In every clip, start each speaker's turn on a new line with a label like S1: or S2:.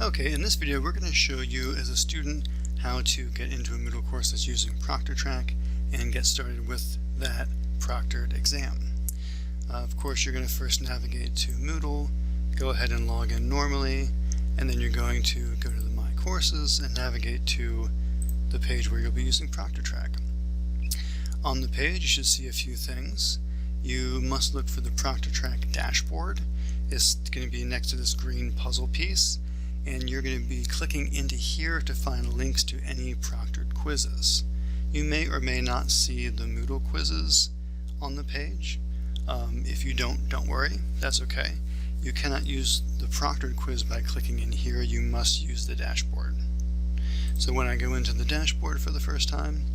S1: Okay, in this video we're going to show you as a student how to get into a Moodle course that's using Proctortrack and get started with that proctored exam. Of course, you're going to first navigate to Moodle, go ahead and log in normally, and then you're going to go to the My Courses and navigate to the page where you'll be using Proctortrack. On the page you should see a few things. You must look for the Proctortrack Dashboard. It's going to be next to this green puzzle piece, and you're going to be clicking into here to find links to any proctored quizzes. You may or may not see the Moodle quizzes on the page. If you don't worry, that's okay. You cannot use the proctored quiz by clicking in here. You must use the dashboard. So when I go into the dashboard for the first time,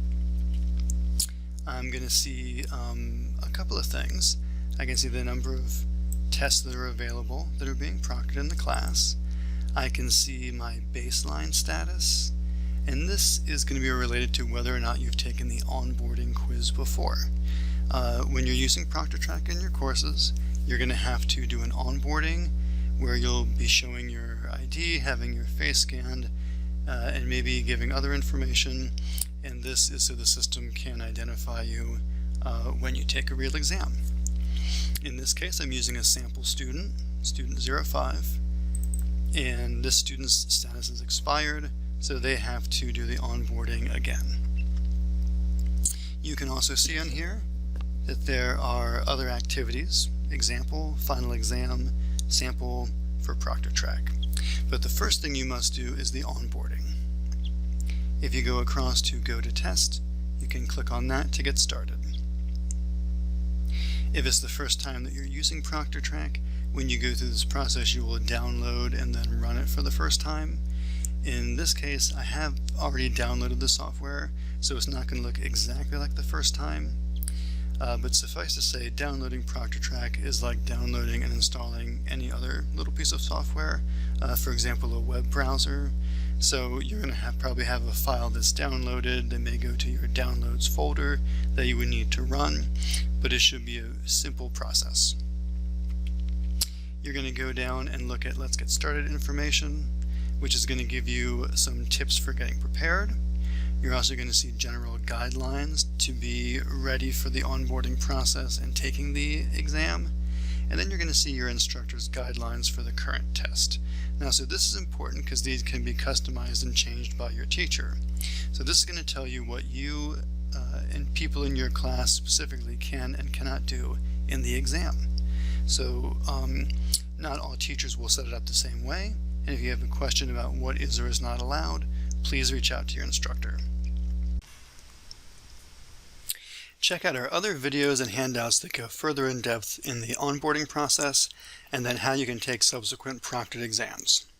S1: I'm going to see a couple of things. I can see the number of tests that are available that are being proctored in the class. I can see my baseline status, and this is going to be related to whether or not you've taken the onboarding quiz before. When you're using Proctortrack in your courses, you're going to have to do an onboarding where you'll be showing your ID, having your face scanned, and maybe giving other information, and this is so the system can identify you when you take a real exam. In this case, I'm using a sample student, student 05, and this student's status is expired, so they have to do the onboarding again. You can also see on here that there are other activities, example, final exam, sample for Proctortrack. But the first thing you must do is the onboarding. If you go across to Go to Test, you can click on that to get started. If it's the first time that you're using Proctortrack, when you go through this process you will download and then run it for the first time. In this case, I have already downloaded the software, so it's not going to look exactly like the first time. But suffice to say, downloading Proctortrack is like downloading and installing any other little piece of software, for example a web browser. So you're going to probably have a file that's downloaded that may go to your downloads folder that you would need to run, but it should be a simple process. You're going to go down and look at Let's Get Started information, which is going to give you some tips for getting prepared. You're also going to see general guidelines to be ready for the onboarding process and taking the exam. And then you're going to see your instructor's guidelines for the current test. Now, so this is important because these can be customized and changed by your teacher. So this is going to tell you what you and people in your class specifically can and cannot do in the exam. So not all teachers will set it up the same way, and if you have a question about what is or is not allowed, please reach out to your instructor. Check out our other videos and handouts that go further in depth in the onboarding process and then how you can take subsequent proctored exams.